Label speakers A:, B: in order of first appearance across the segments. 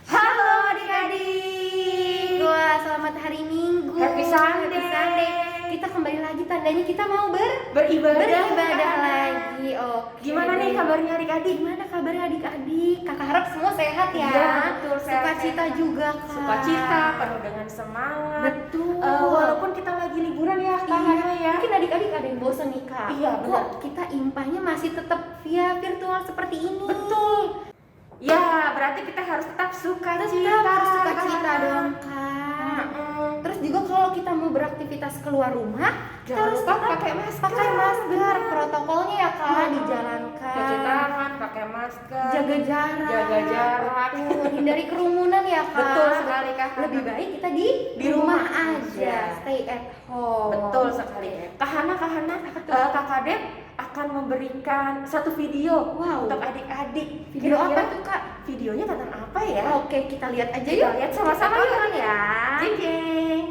A: Halo adik-adik, wah selamat hari Minggu.
B: Happy Sunday.
A: Kita kembali lagi, tandanya kita mau
B: beribadah
A: lagi. Oke.
B: Gimana nih kabarnya adik-adik?
A: Gimana kabarnya adik-adik? Kakak harap semua sehat ya.
B: Iya, betul, sehat.
A: Sukacita juga Kak.
B: Sukacita, penuh dengan semangat.
A: Betul.
B: Walaupun kita lagi liburan ya, Kak Hana ya.
A: Mungkin adik-adik ada yang bosan nih Kak.
B: Iya, benar.
A: Kok kita impahnya masih tetap via virtual seperti ini?
B: Betul. Ya, berarti kita harus tetap sukacita.
A: Harus sukacita dong Kak. Terus juga kalau kita mau beraktivitas keluar rumah, kita
B: Jangan
A: harus
B: lupa
A: tetap
B: pakai masker.
A: Pakai masker. Protokolnya ya Kak dijalankan.
B: Cuci tangan, pakai masker.
A: Jaga jarak.
B: Jaga jarak.
A: Betul. Hindari kerumunan ya Kak.
B: Betul sekali Kak Hana.
A: Lebih baik kita di
B: rumah
A: aja.
B: aja.
A: Stay at home.
B: Betul sekali. Kak Hana, Kakak Dep akan memberikan satu video
A: Wow.
B: untuk adik-adik.
A: Video apa
B: Kira-kira
A: tuh Kak?
B: Videonya tentang apa ya?
A: Oke, kita lihat aja
B: Kita
A: yuk.
B: lihat sama-sama
A: Kita
B: yuk
A: tonton ya.
B: Jeng jeng.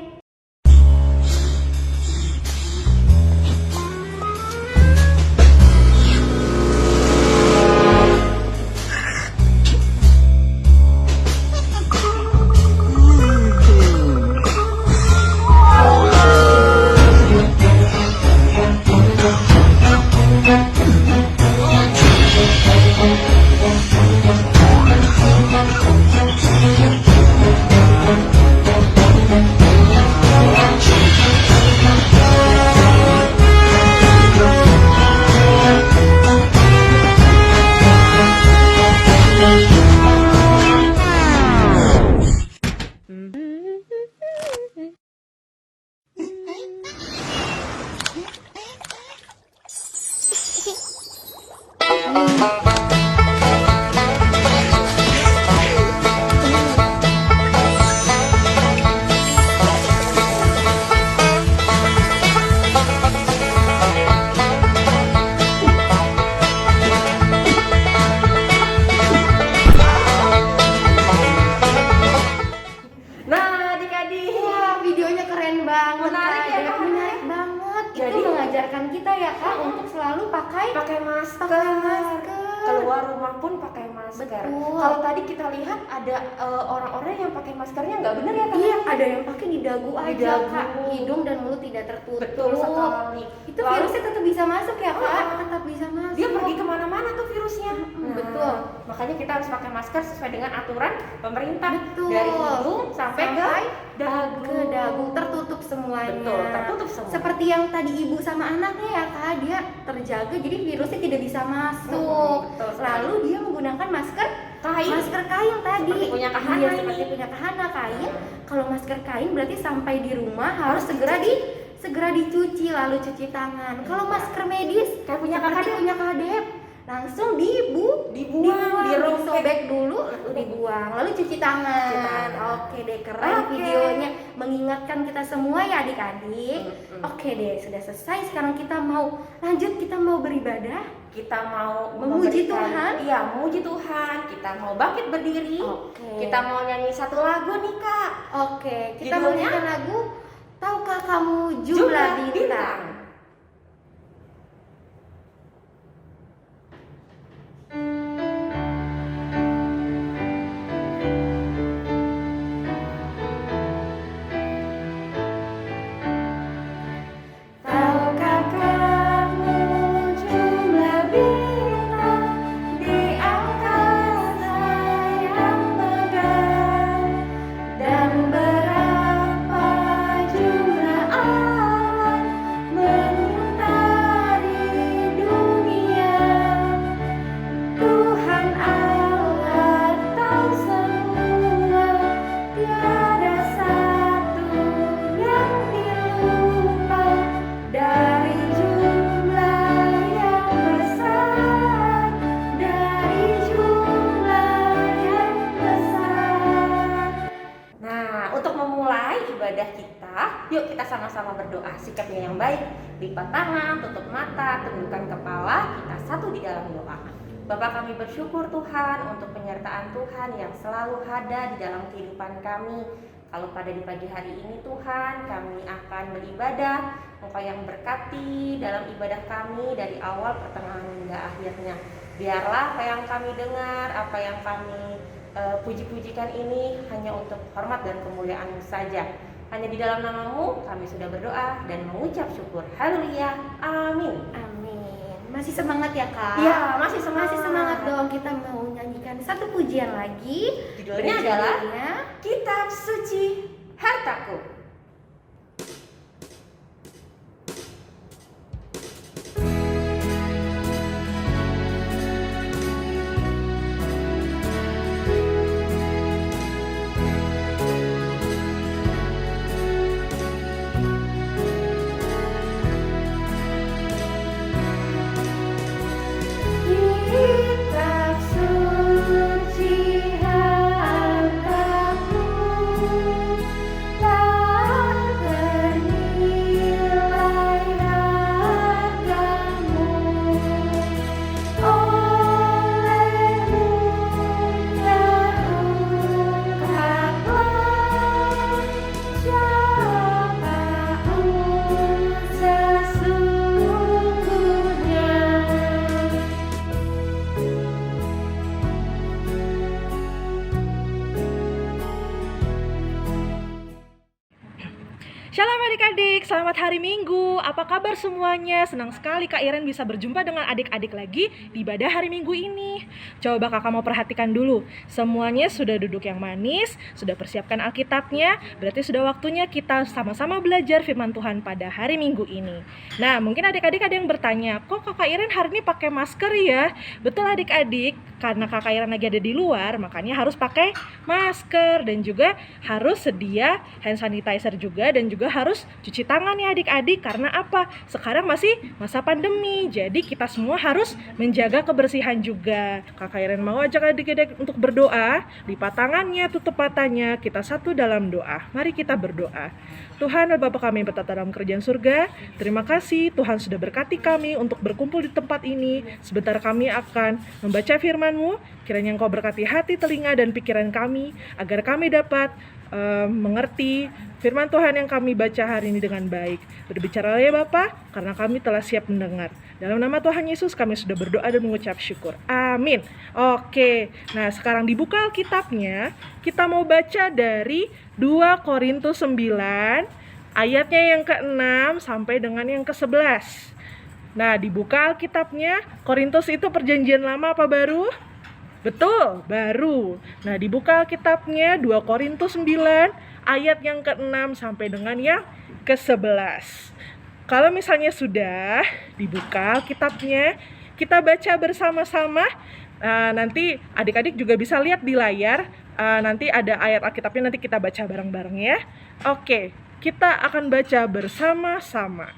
B: Nah, adik-adik.
A: Wah, videonya keren banget.
B: Menarik ya,
A: Kak.
B: Kak?
A: Menarik banget. Itu
B: Jadi-
A: mengajarkan kita ya Kak untuk selalu pakai
B: masker.
A: masker.
B: Keluar rumah pun pakai masker.
A: Betul.
B: Kalau tadi kita lihat ada orang-orang yang pakai maskernya nggak benar ya, Kak?
A: Iya, ada yang pakai di dagu
B: Di
A: aja
B: dagu.
A: Kak. Hidung dan mulut tidak tertutup.
B: Betul sekali.
A: Itu
B: Lalu-
A: virusnya tetap bisa masuk ya Kak?
B: Ah.
A: Tetap bisa masuk.
B: Dia pergi kemana-mana tuh virusnya.
A: betul.
B: Makanya kita harus pakai masker sesuai dengan aturan pemerintah.
A: Betul.
B: Dari hidung sampai ke dagu.
A: ke dagu tertutup semuanya.
B: Betul, tertutup semua.
A: Seperti yang tadi ibu sama anaknya ya Kak, dia terjaga jadi virusnya tidak bisa masuk.
B: Betul sekali.
A: Lalu dia menggunakan masker
B: Kain.
A: Masker kain tadi.
B: Seperti punya Kak Hana
A: Iya,
B: ini.
A: seperti punya Kak Hana kain. Kalau masker kain berarti sampai di rumah harus segera dicuci lalu cuci tangan. Kalau masker medis
B: Kayak punya Kak
A: seperti
B: Dep.
A: punya Kak Dep, langsung
B: Dibuang,
A: disobek dulu, dibuang, lalu cuci tangan.
B: Cuci tangan.
A: Oke deh, keren
B: Oke.
A: videonya, mengingatkan kita semua ya adik-adik. Oke deh, sudah selesai. Sekarang kita mau lanjut, kita mau beribadah.
B: Kita mau
A: Memuji
B: memberikan-
A: Tuhan.
B: Iya, memuji Tuhan. Kita mau bangkit berdiri.
A: Oke.
B: Kita mau nyanyi satu lagu nih, Kak.
A: Oke, kita
B: Judulnya?
A: menyanyikan lagu Tahukah Kamu Jumlah Bintang. Tahukah kamu jumlah bintang di angkasa yang megah, dan berapa jumlah alam mengitari dunia? Tuhan Allah tahu semua, tiada satu yang dilupa dari jumlah yang besar, dari jumlah yang besar.
B: Nah, untuk memulai ibadah kita, yuk kita sama-sama berdoa. Sikapnya yang baik, lipat tangan, tutup mata, tundukkan kepala, kita satu di dalam doa. Bapak, kami bersyukur Tuhan untuk penyertaan Tuhan yang selalu ada di dalam kehidupan kami. Kalau pada di pagi hari ini Tuhan, kami akan beribadah Engkau yang berkati dalam ibadah kami dari awal, pertengahan hingga akhirnya. Biarlah apa yang kami dengar, apa yang kami puji-pujikan ini hanya untuk hormat dan kemuliaan-Mu saja. Hanya di dalam nama-Mu kami sudah berdoa dan mengucap syukur. Haleluya. Amin.
A: Amin. Masih semangat ya Kak?
B: Iya, masih semangat.
A: Masih semangat dong. Kita mau nyanyikan satu pujian lagi.
B: Judulnya adalah
A: Judulnya
B: Kitab Suci Hartaku.
A: Kitab suci hartaku, tak ternilai hargamu. Olehmu terungkaplah siapa sesungguhnya.
C: Shalom adik-adik, selamat hari Minggu. Apa kabar semuanya? Senang sekali Kak Iren bisa berjumpa dengan adik-adik lagi di ibadah hari Minggu ini. Coba kakak mau perhatikan dulu. Semuanya sudah duduk yang manis, sudah persiapkan Alkitabnya. Berarti sudah waktunya kita sama-sama belajar firman Tuhan pada hari Minggu ini. Nah, mungkin adik-adik ada yang bertanya, kok Kakak Iren hari ini pakai masker ya? Betul adik-adik, karena Kakak Iren lagi ada di luar, makanya harus pakai masker. Dan juga harus sedia hand sanitizer juga, dan juga harus cuci tangan ya adik-adik. Karena apa? Sekarang masih masa pandemi, jadi kita semua harus menjaga kebersihan juga. Kakak Iren mau ajak adik-adik untuk berdoa. Lipat tangannya, tutup matanya, kita satu dalam doa. Mari kita berdoa. Tuhan dan Bapa kami yang bertata dalam kerajaan surga, terima kasih Tuhan sudah berkati kami untuk berkumpul di tempat ini. Sebentar kami akan membaca firman-Mu. Kiranya Engkau berkati hati, telinga, dan pikiran kami, agar kami dapat mengerti firman Tuhan yang kami baca hari ini dengan baik. Berbicaralah ya Bapa, karena kami telah siap mendengar. Dalam nama Tuhan Yesus kami sudah berdoa dan mengucap syukur. Amin. Oke, nah sekarang dibuka Alkitabnya. Kita mau baca dari 2 Korintus 9 ayatnya yang ke-6 sampai dengan yang ke-11. Nah, dibuka Alkitabnya. Korintus itu perjanjian lama apa baru? Betul, baru. Nah, dibuka Alkitabnya 2 Korintus 9 ayat yang ke-6 sampai dengan yang ke-11. Kalau misalnya sudah dibuka Alkitabnya, kita baca bersama-sama. Nanti adik-adik juga bisa lihat di layar. Nanti ada ayat Alkitabnya, nanti kita baca bareng-bareng ya. Oke, kita akan baca bersama-sama.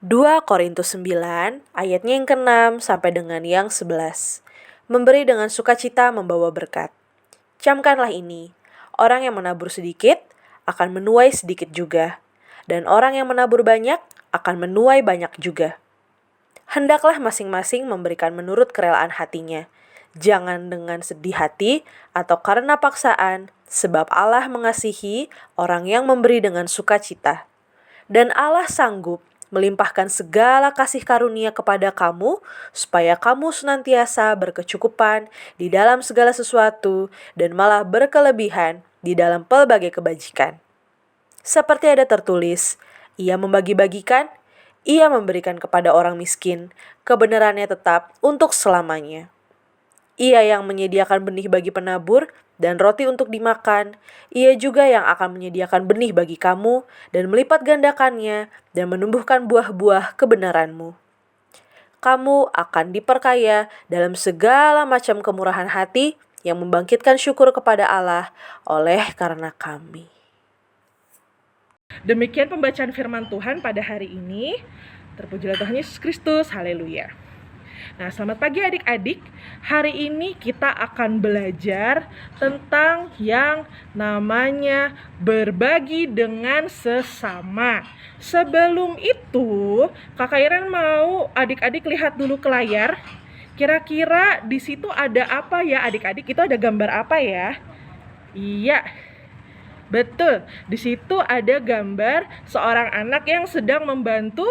D: 2 Korintus 9 ayatnya yang ke-6 sampai dengan yang 11. Memberi dengan sukacita membawa berkat. Camkanlah ini, orang yang menabur sedikit akan menuai sedikit juga, dan orang yang menabur banyak akan menuai banyak juga. Hendaklah masing-masing memberikan menurut kerelaan hatinya, jangan dengan sedih hati atau karena paksaan, sebab Allah mengasihi orang yang memberi dengan sukacita. Dan Allah sanggup melimpahkan segala kasih karunia kepada kamu, supaya kamu senantiasa berkecukupan di dalam segala sesuatu, dan malah berkelebihan di dalam pelbagai kebajikan. Seperti ada tertulis, ia membagi-bagikan, ia memberikan kepada orang miskin, kebenarannya tetap untuk selamanya. Ia yang menyediakan benih bagi penabur, dan roti untuk dimakan, ia juga yang akan menyediakan benih bagi kamu, dan melipat gandakannya, dan menumbuhkan buah-buah kebenaranmu. Kamu akan diperkaya dalam segala macam kemurahan hati, yang membangkitkan syukur kepada Allah oleh karena kami.
C: Demikian pembacaan firman Tuhan pada hari ini. Terpujilah Tuhan Yesus Kristus, haleluya. Nah, selamat pagi adik-adik. Hari ini kita akan belajar tentang yang namanya berbagi dengan sesama. Sebelum itu, Kakak Iren mau adik-adik lihat dulu ke layar. Kira-kira di situ ada apa ya adik-adik? Itu ada gambar apa ya? Iya. Betul, di situ ada gambar seorang anak yang sedang membantu.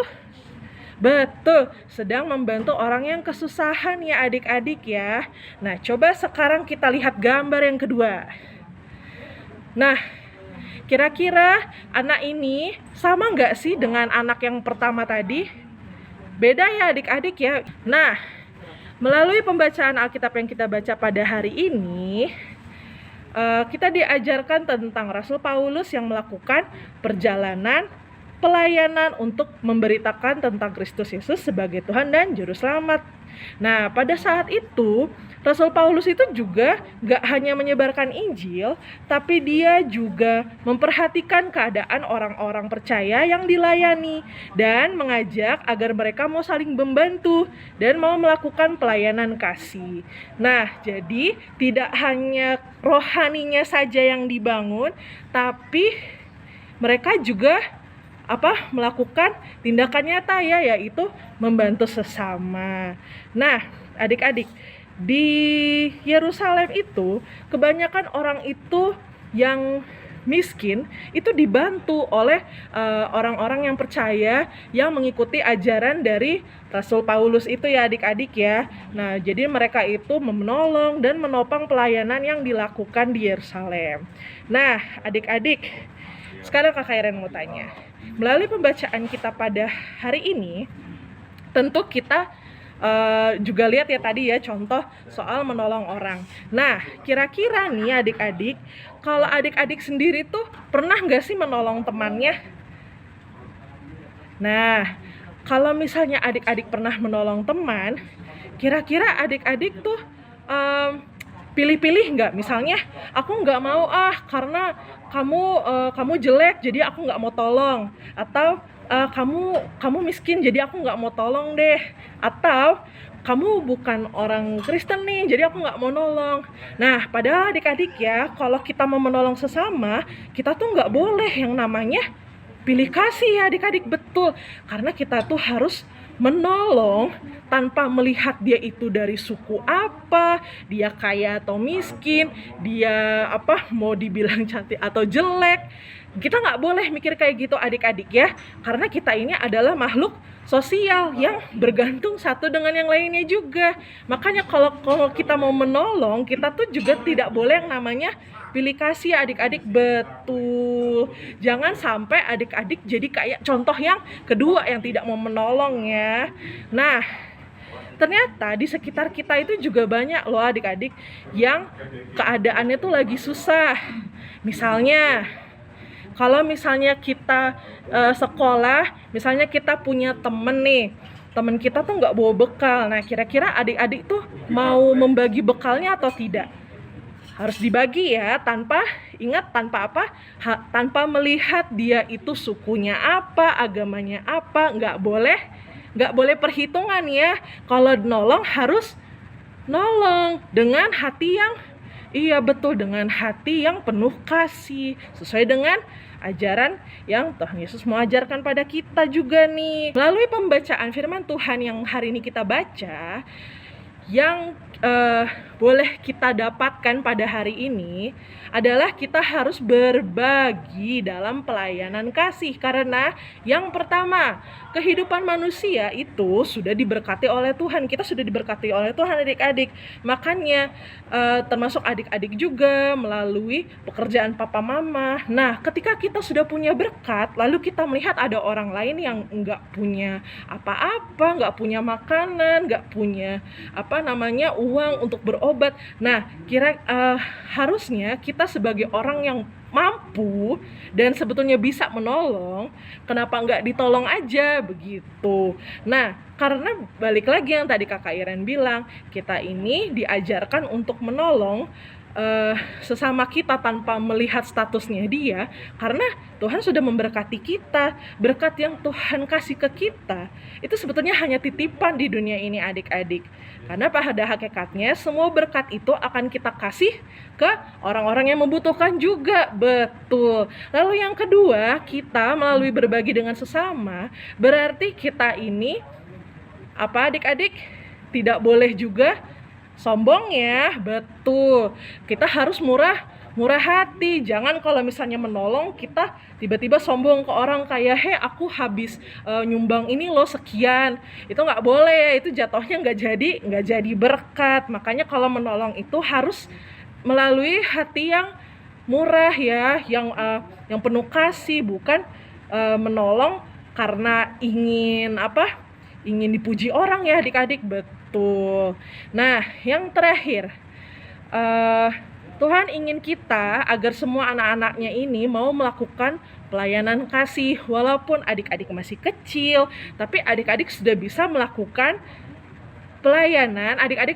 C: Betul, sedang membantu orang yang kesusahan ya adik-adik ya. Nah, coba sekarang kita lihat gambar yang kedua. Nah, kira-kira anak ini sama nggak sih dengan anak yang pertama tadi? Beda ya adik-adik ya. Nah, melalui pembacaan Alkitab yang kita baca pada hari ini, kita diajarkan tentang Rasul Paulus yang melakukan perjalanan pelayanan untuk memberitakan tentang Kristus Yesus sebagai Tuhan dan Juru Selamat. Nah, pada saat itu Rasul Paulus itu juga gak hanya menyebarkan Injil, tapi dia juga memperhatikan keadaan orang-orang percaya yang dilayani dan mengajak agar mereka mau saling membantu dan mau melakukan pelayanan kasih. Nah, jadi tidak hanya rohaninya saja yang dibangun, tapi mereka juga melakukan tindakan nyata ya, yaitu membantu sesama. Nah, adik-adik, di Yerusalem itu kebanyakan orang itu yang miskin itu dibantu oleh orang-orang yang percaya yang mengikuti ajaran dari Rasul Paulus itu ya adik-adik ya. Nah, jadi mereka itu menolong dan menopang pelayanan yang dilakukan di Yerusalem. Nah, adik-adik, sekarang Kakak Iren mau tanya. Melalui pembacaan kita pada hari ini, tentu kita juga lihat ya tadi ya contoh soal menolong orang. Nah, kira-kira nih adik-adik, kalau adik-adik sendiri tuh pernah nggak sih menolong temannya? Nah, kalau misalnya adik-adik pernah menolong teman, kira-kira adik-adik tuh pilih-pilih nggak? Misalnya, aku nggak mau karena kamu jelek, jadi aku nggak mau tolong. Atau kamu miskin, jadi aku nggak mau tolong deh. Atau kamu bukan orang Kristen nih, jadi aku nggak mau nolong. Nah, padahal adik-adik ya, kalau kita mau menolong sesama, kita tuh nggak boleh yang namanya pilih kasih ya adik-adik, betul. Karena kita tuh harus menolong tanpa melihat dia itu dari suku apa, dia kaya atau miskin, dia mau dibilang cantik atau jelek. Kita nggak boleh mikir kayak gitu adik-adik ya, karena kita ini adalah makhluk sosial yang bergantung satu dengan yang lainnya juga. Makanya kalau kita mau menolong, kita tuh juga tidak boleh yang namanya pilih kasih adik-adik, betul. Jangan sampai adik-adik jadi kayak contoh yang kedua yang tidak mau menolong ya. Nah, ternyata di sekitar kita itu juga banyak loh adik-adik yang keadaannya tuh lagi susah. Misalnya, kalau misalnya kita sekolah, misalnya kita punya temen nih, temen kita tuh nggak bawa bekal. Nah, kira-kira adik-adik tuh mau membagi bekalnya atau tidak? Harus dibagi ya, tanpa melihat dia itu sukunya apa, agamanya apa. Nggak boleh perhitungan ya. Kalau nolong harus nolong dengan hati yang dengan hati yang penuh kasih, sesuai dengan ajaran yang Tuhan Yesus mau ajarkan pada kita juga nih. Melalui pembacaan firman Tuhan yang hari ini kita baca, yang boleh kita dapatkan pada hari ini adalah kita harus berbagi dalam pelayanan kasih. Karena yang pertama, kehidupan manusia itu sudah diberkati oleh Tuhan. Kita sudah diberkati oleh Tuhan adik-adik. Makanya termasuk adik-adik juga melalui pekerjaan papa mama. Nah, ketika kita sudah punya berkat, lalu kita melihat ada orang lain yang enggak punya apa-apa, enggak punya makanan, enggak punya uang untuk berobat. Nah, harusnya kita sebagai orang yang mampu dan sebetulnya bisa menolong, kenapa nggak ditolong aja begitu. Nah, karena balik lagi yang tadi Kakak Iren bilang, kita ini diajarkan untuk menolong sesama kita tanpa melihat statusnya dia, karena Tuhan sudah memberkati kita. Berkat yang Tuhan kasih ke kita itu sebetulnya hanya titipan di dunia ini adik-adik, karena pada hakikatnya semua berkat itu akan kita kasih ke orang-orang yang membutuhkan juga, betul. Lalu yang kedua, kita melalui berbagi dengan sesama, berarti kita ini adik-adik tidak boleh juga sombong ya, betul. Kita harus murah murah hati. Jangan kalau misalnya menolong kita tiba-tiba sombong ke orang kayak, "He, aku habis nyumbang ini loh sekian." Itu nggak boleh ya, itu jatuhnya nggak jadi berkat. Makanya kalau menolong itu harus melalui hati yang murah ya, yang penuh kasih, bukan menolong karena ingin dipuji orang ya adik-adik. Betul. Nah, yang terakhir, Tuhan ingin kita agar semua anak-anaknya ini mau melakukan pelayanan kasih. Walaupun adik-adik masih kecil, tapi adik-adik sudah bisa melakukan pelayanan. Adik-adik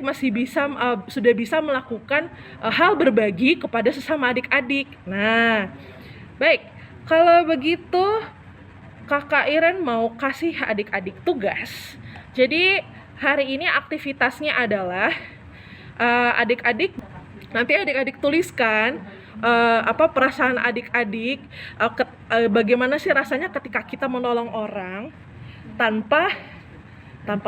C: sudah bisa melakukan hal berbagi kepada sesama adik-adik. Nah, baik, kalau begitu Kakak Iren mau kasih adik-adik tugas. Jadi hari ini aktivitasnya adalah nanti adik-adik tuliskan perasaan adik-adik, bagaimana sih rasanya ketika kita menolong orang tanpa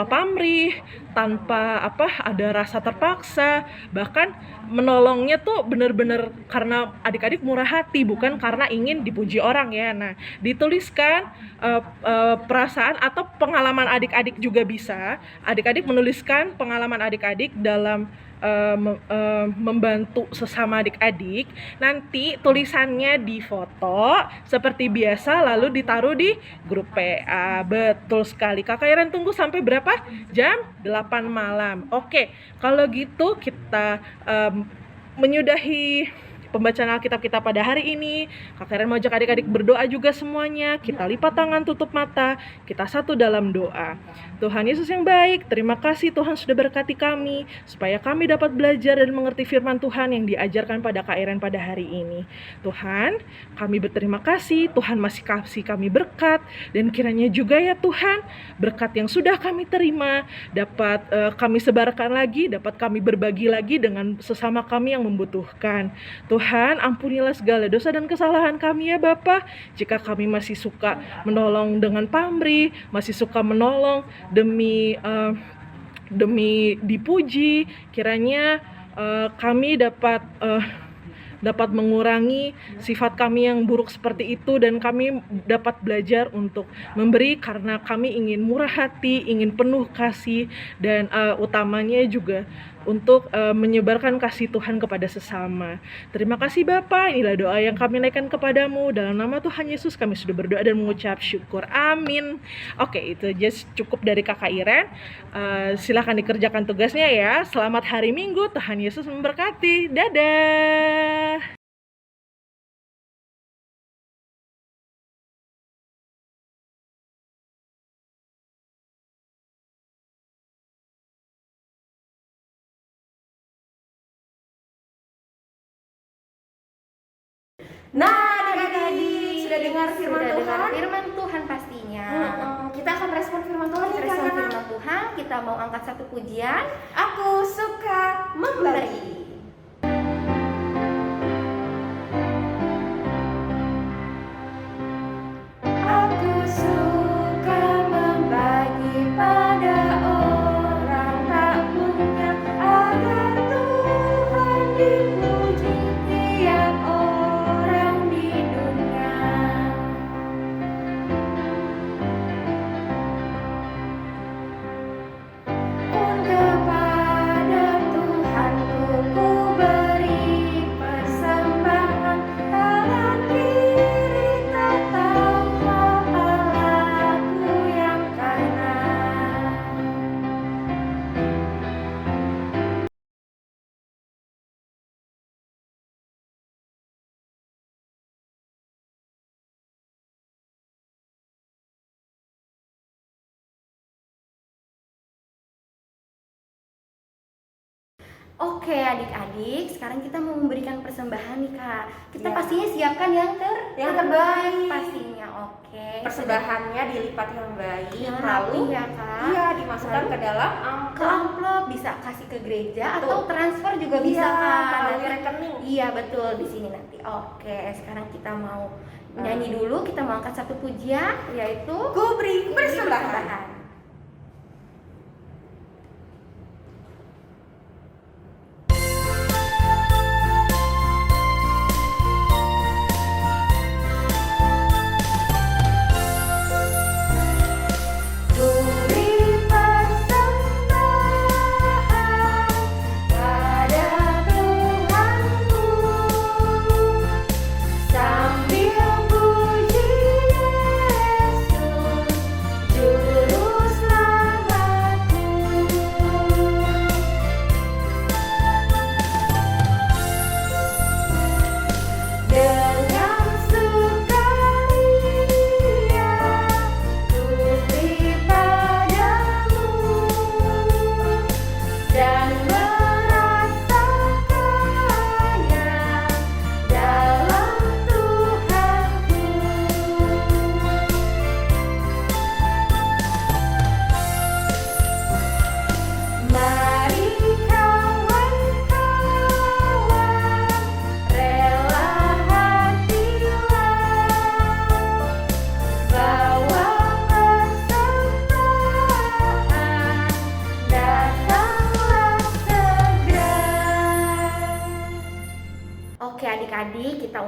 C: pamrih, tanpa ada rasa terpaksa, bahkan menolongnya tuh benar-benar karena adik-adik murah hati, bukan karena ingin dipuji orang ya. Nah, dituliskan perasaan atau pengalaman adik-adik juga bisa. Adik-adik menuliskan pengalaman adik-adik dalam membantu sesama adik-adik. Nanti tulisannya difoto seperti biasa lalu ditaruh di grup PA. Betul sekali. Kakak Iren tunggu sampai berapa? Jam 8 malam. Oke, kalau gitu kita menyudahi pembacaan Alkitab kita pada hari ini. Kakak Iren mau ajak adik-adik berdoa juga semuanya. Kita lipat tangan, tutup mata, kita satu dalam doa. Tuhan Yesus yang baik, terima kasih Tuhan sudah berkati kami, supaya kami dapat belajar dan mengerti firman Tuhan yang diajarkan pada Kak Iren pada hari ini. Tuhan, kami berterima kasih, Tuhan masih kasih kami berkat, dan kiranya juga ya Tuhan, berkat yang sudah kami terima, dapat kami sebarkan lagi, dapat kami berbagi lagi dengan sesama kami yang membutuhkan. Tuhan, ampunilah segala dosa dan kesalahan kami ya Bapa. Jika kami masih suka menolong dengan pamrih, masih suka menolong demi dipuji, kiranya kami dapat mengurangi sifat kami yang buruk seperti itu, dan kami dapat belajar untuk memberi karena kami ingin murah hati, ingin penuh kasih, dan utamanya juga untuk menyebarkan kasih Tuhan kepada sesama. Terima kasih Bapa, inilah doa yang kami naikkan kepadamu. Dalam nama Tuhan Yesus kami sudah berdoa dan mengucap syukur. Amin. Oke, itu just cukup dari Kakak Iren. Silakan dikerjakan tugasnya ya. Selamat hari Minggu, Tuhan Yesus memberkati. Dadah.
B: Nah, adik-adik sudah dengar firman
A: Sudah
B: Tuhan?
A: dengar firman Tuhan pastinya.
B: Kita akan respon firman Tuhan nih,
A: Respon
B: Kak.
A: firman Tuhan, kita mau angkat satu pujian.
B: Aku suka memberi. Aku suka membagi pada orang tak punya, agar Tuhan dipuji tiap orang di dunia. Pun kepada Tuhanku ku beri persembahan, tangan kiri tak tahu apa laku yang kanan.
A: Oke adik-adik, sekarang kita mau memberikan persembahan nih Kak. Kita
B: Ya.
A: pastinya siapkan yang terbaik pastinya. Oke.
B: Persembahannya dilipat yang baik,
A: Yang
B: lalu
A: rapi ya Kak.
B: iya dimasukkan
A: Lalu
B: ke dalam
A: ke amplop, bisa kasih ke gereja
B: Betul.
A: atau transfer juga bisa
B: Iya,
A: Kak.
B: melalui
A: Nanti-
B: rekening.
A: Iya betul, di sini nanti. Oke, sekarang kita mau nyanyi dulu, kita mau angkat satu pujian, yaitu
B: Ku beri persembahan.
A: adik-adik kita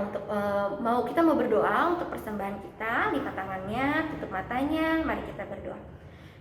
A: kita mau berdoa untuk persembahan kita, lipat tangannya, tutup matanya, mari kita berdoa.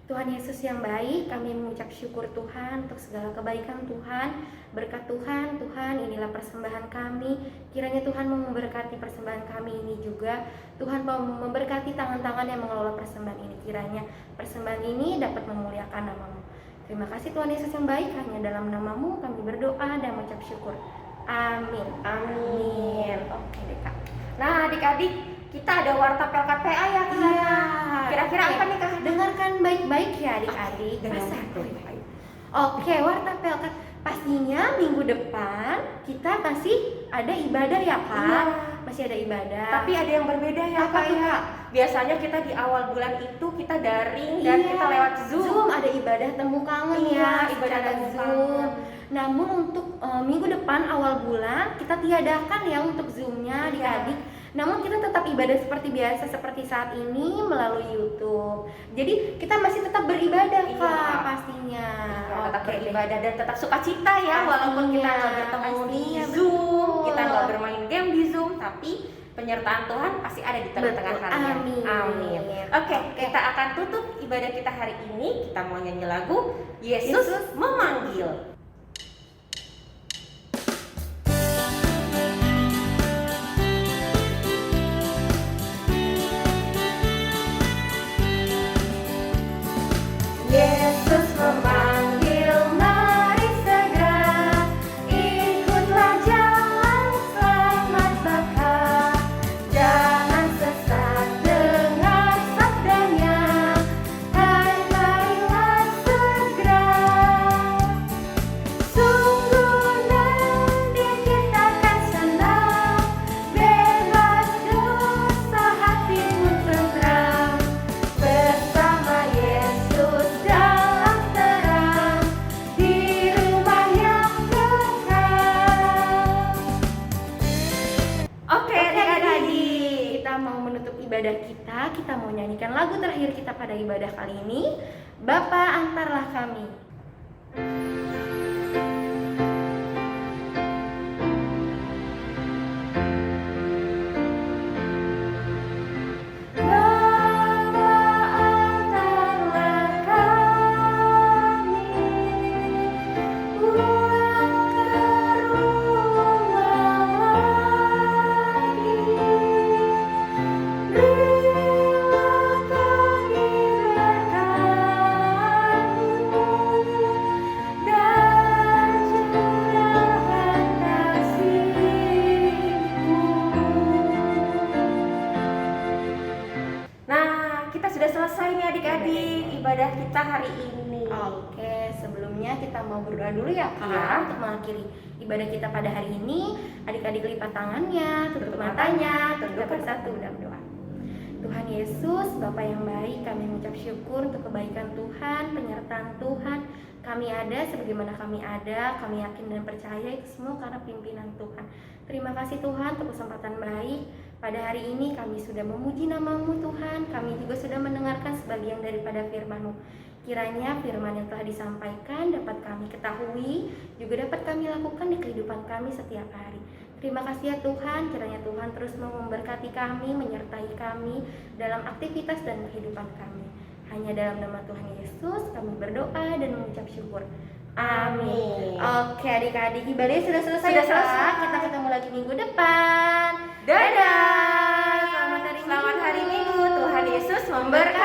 A: Tuhan Yesus yang baik, kami mengucap syukur Tuhan untuk segala kebaikan Tuhan, berkat Tuhan, inilah persembahan kami. Kiranya Tuhan mau memberkati persembahan kami ini juga. Tuhan mau memberkati tangan-tangan yang mengelola persembahan ini. Kiranya persembahan ini dapat memuliakan nama-Mu. Terima kasih Tuhan Yesus yang baik, hanya dalam nama-Mu kami berdoa dan mengucap syukur. Amin.
B: Amin.
A: Oke deh Kak.
B: Nah adik-adik, kita ada warta PLKPA ya Kak.
A: Iya.
B: Kira-kira
A: Oke.
B: apa nih Kak?
A: Dengarkan baik-baik ya adik-adik.
B: Dengarkan
A: Pasang.
B: baik-baik.
A: Oke, warta PLK pastinya minggu depan kita masih ada ibadah ya Kak.
B: Iya.
A: Masih ada ibadah.
B: Tapi ada yang berbeda ya
A: Apa
B: Kak
A: tuh,
B: ya.
A: Kak?
B: Biasanya kita di awal bulan itu kita daring dan
A: Iya,
B: kita lewat Zoom.
A: ada ibadah temu kangen
B: Iya,
A: ya,
B: ibadah
A: secara
B: temu
A: Zoom.
B: kangen.
A: Namun untuk minggu depan awal bulan kita tiadakan ya untuk Zoom-nya
B: Iya.
A: adik-adik. Namun kita tetap ibadah seperti biasa seperti saat ini melalui YouTube. Jadi kita masih tetap beribadah
B: Iya.
A: Kak pastinya.
B: Ya, tetap
A: Oke deh.
B: beribadah dan tetap sukacita ya, walaupun kita nggak bertemu di
A: pastinya,
B: Zoom,
A: betul.
B: kita nggak bermain game di Zoom, tapi penyertaan Tuhan pasti ada di tengah-tengah
A: Betul.
B: kalian.
A: Amin.
B: Oke, kita akan tutup ibadah kita hari ini. Kita mau nyanyi lagu Yesus Memanggil. Yesus memanggil, mari segera ikutlah jalan selamat baka. Jangan sesat dengar sabdanya, hai marilah segera. Sungguh nanti kita akan senang, bebas dosa hati pun tentram. Bersama Yesus dalam terang, di rumah yang kekal. Oke adik-adik,
A: kita mau menutup ibadah kita mau nyanyikan lagu terakhir kita pada ibadah kali ini. Bapa antarlah kami. Bapa antarlah kami pulang ke rumah lagi. Berilah kami berkat-Mu dan curahan kasih-Mu.
B: Nah, kita sudah selesai nih adik-adik ibadah kita hari ini.
A: Oke, sebelumnya kita mau berdoa dulu ya Kak
B: Iya.
A: untuk mengakhiri ibadah kita pada hari ini. Adik-adik lipat tangannya, tutup
B: Tutup
A: matanya,
B: matanya,
A: kita bersatu dalam doa. Tuhan Yesus, Bapa yang baik, kami mengucap syukur untuk kebaikan Tuhan, penyertaan Tuhan. Kami ada sebagaimana kami ada, kami yakin dan percaya itu semua karena pimpinan Tuhan. Terima kasih Tuhan untuk kesempatan baik. Pada hari ini kami sudah memuji nama-Mu Tuhan, kami juga sudah mendengarkan sebagian daripada firman-Mu. Kiranya firman yang telah disampaikan dapat kami ketahui, juga dapat kami lakukan di kehidupan kami setiap hari. Terima kasih ya Tuhan, kiranya Tuhan terus mau memberkati kami, menyertai kami dalam aktivitas dan kehidupan kami. Hanya dalam nama Tuhan Yesus kami berdoa dan mengucap syukur. Amin. Oke adik-adik, ibadahnya sudah selesai.
B: Sudah
A: ya, Kak?
B: selesai.
A: Kita ketemu lagi minggu depan.
B: Dadah.
A: Selamat hari
B: Selamat hari Minggu. Tuhan Yesus memberkati.